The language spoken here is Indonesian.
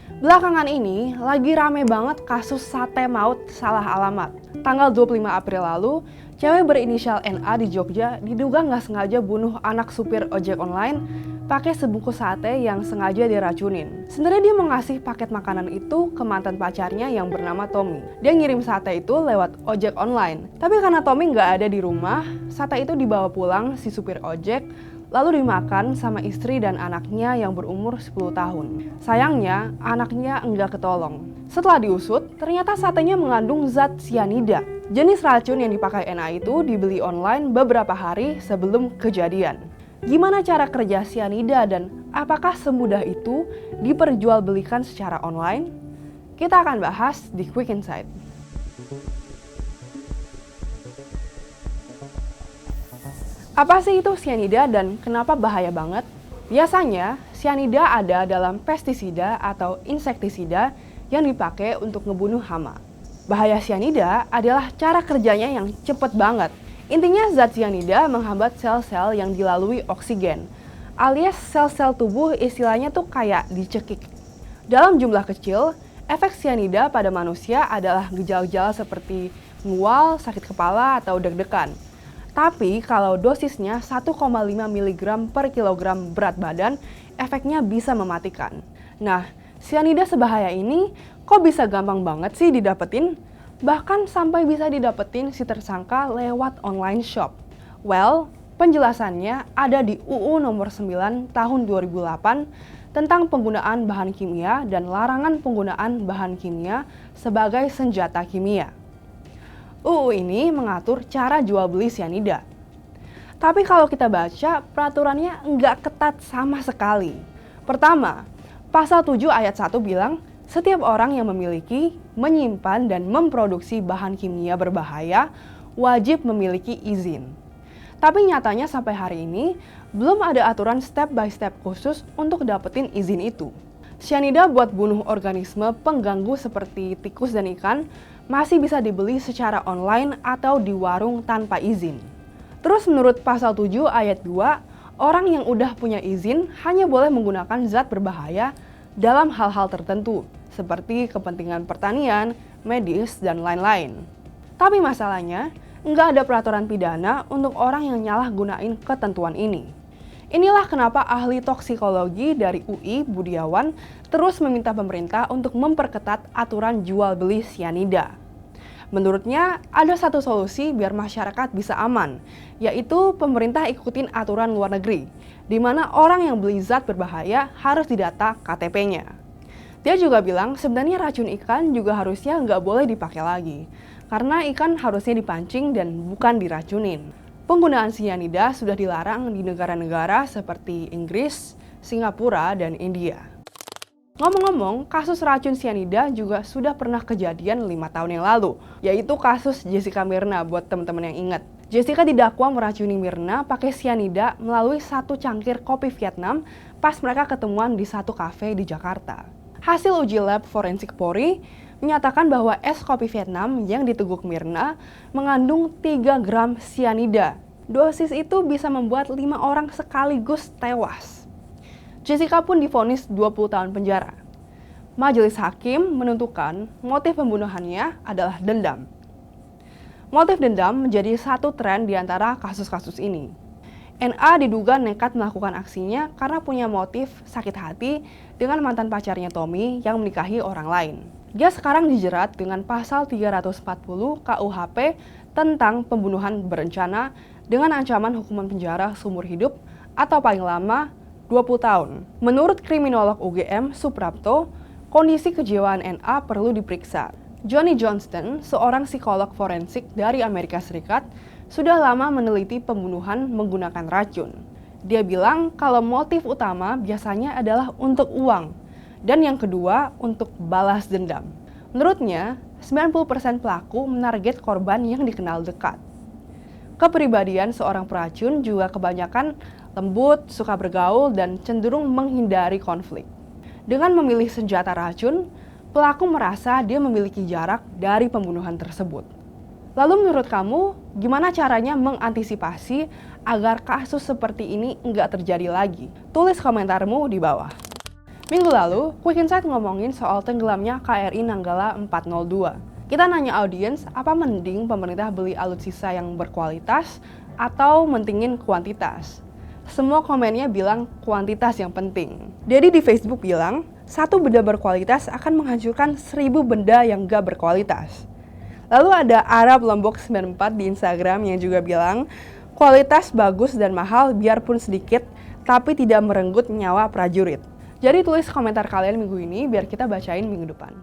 Belakangan ini lagi rame banget kasus sate maut salah alamat. Tanggal 25 April lalu, cewek berinisial NA di Jogja diduga nggak sengaja bunuh anak supir ojek online pakai sebungkus sate yang sengaja diracunin. Sebenarnya dia mengasih paket makanan itu ke mantan pacarnya yang bernama Tommy. Dia ngirim sate itu lewat ojek online. Tapi karena Tommy nggak ada di rumah, sate itu dibawa pulang si supir ojek lalu dimakan sama istri dan anaknya yang berumur 10 tahun. Sayangnya, anaknya enggak ketolong. Setelah diusut, ternyata satenya mengandung zat cyanida. Jenis racun yang dipakai NA itu dibeli online beberapa hari sebelum kejadian. Gimana cara kerja cyanida dan apakah semudah itu diperjualbelikan secara online? Kita akan bahas di Quick Insight. Apa sih itu cyanida dan kenapa bahaya banget? Biasanya, cyanida ada dalam pestisida atau insektisida yang dipakai untuk ngebunuh hama. Bahaya cyanida adalah cara kerjanya yang cepet banget. Intinya zat cyanida menghambat sel-sel yang dilalui oksigen, alias sel-sel tubuh istilahnya tuh kayak dicekik. Dalam jumlah kecil, efek cyanida pada manusia adalah gejala-gejala seperti mual, sakit kepala, atau deg-degan. Tapi kalau dosisnya 1,5 mg per kilogram berat badan, efeknya bisa mematikan. Nah, cyanida sebahaya ini kok bisa gampang banget sih didapetin? Bahkan sampai bisa didapetin si tersangka lewat online shop. Well, penjelasannya ada di UU nomor 9 tahun 2008 tentang penggunaan bahan kimia dan larangan penggunaan bahan kimia sebagai senjata kimia. UU ini mengatur cara jual beli cyanida. Tapi kalau kita baca, peraturannya nggak ketat sama sekali. Pertama, pasal 7 ayat 1 bilang, setiap orang yang memiliki, menyimpan, dan memproduksi bahan kimia berbahaya wajib memiliki izin. Tapi nyatanya sampai hari ini, belum ada aturan step by step khusus untuk dapetin izin itu. Cyanida buat bunuh organisme pengganggu seperti tikus dan ikan masih bisa dibeli secara online atau di warung tanpa izin. Terus menurut pasal 7 ayat 2, orang yang udah punya izin hanya boleh menggunakan zat berbahaya dalam hal-hal tertentu, seperti kepentingan pertanian, medis, dan lain-lain. Tapi masalahnya, nggak ada peraturan pidana untuk orang yang nyalahgunain ketentuan ini. Inilah kenapa ahli toksikologi dari UI, Budiawan, terus meminta pemerintah untuk memperketat aturan jual beli cyanida. Menurutnya, ada satu solusi biar masyarakat bisa aman, yaitu pemerintah ikutin aturan luar negeri, di mana orang yang beli zat berbahaya harus didata KTP-nya. Dia juga bilang sebenarnya racun ikan juga harusnya nggak boleh dipakai lagi, karena ikan harusnya dipancing dan bukan diracunin. Penggunaan cyanida sudah dilarang di negara-negara seperti Inggris, Singapura, dan India. Ngomong-ngomong, kasus racun cyanida juga sudah pernah kejadian 5 tahun yang lalu, yaitu kasus Jessica Mirna buat teman-teman yang ingat. Jessica didakwa meracuni Mirna pakai cyanida melalui satu cangkir kopi Vietnam pas mereka ketemuan di satu kafe di Jakarta. Hasil uji lab forensik Polri menyatakan bahwa es kopi Vietnam yang diteguk Mirna mengandung 3 gram cyanida. Dosis itu bisa membuat 5 orang sekaligus tewas. Jessica pun divonis 20 tahun penjara. Majelis hakim menentukan motif pembunuhannya adalah dendam. Motif dendam menjadi satu tren di antara kasus-kasus ini. NA diduga nekat melakukan aksinya karena punya motif sakit hati dengan mantan pacarnya Tommy yang menikahi orang lain. Dia sekarang dijerat dengan pasal 340 KUHP tentang pembunuhan berencana dengan ancaman hukuman penjara seumur hidup atau paling lama 20 tahun. Menurut kriminolog UGM Suprapto, kondisi kejiwaan NA perlu diperiksa. Johnny Johnston, seorang psikolog forensik dari Amerika Serikat, sudah lama meneliti pembunuhan menggunakan racun. Dia bilang kalau motif utama biasanya adalah untuk uang, dan yang kedua untuk balas dendam. Menurutnya, 90% pelaku menarget korban yang dikenal dekat. Kepribadian seorang peracun juga kebanyakan lembut, suka bergaul, dan cenderung menghindari konflik. Dengan memilih senjata racun, pelaku merasa dia memiliki jarak dari pembunuhan tersebut. Lalu menurut kamu, gimana caranya mengantisipasi agar kasus seperti ini nggak terjadi lagi? Tulis komentarmu di bawah. Minggu lalu, Quick Insight ngomongin soal tenggelamnya KRI Nanggala 402. Kita nanya audiens, apa mending pemerintah beli alutsista yang berkualitas atau mentingin kuantitas? Semua komennya bilang kuantitas yang penting. Dedi di Facebook bilang, satu benda berkualitas akan menghancurkan 1000 benda yang gak berkualitas. Lalu ada Arab Lombok 94 di Instagram yang juga bilang, kualitas bagus dan mahal biarpun sedikit, tapi tidak merenggut nyawa prajurit. Jadi tulis komentar kalian minggu ini biar kita bacain minggu depan.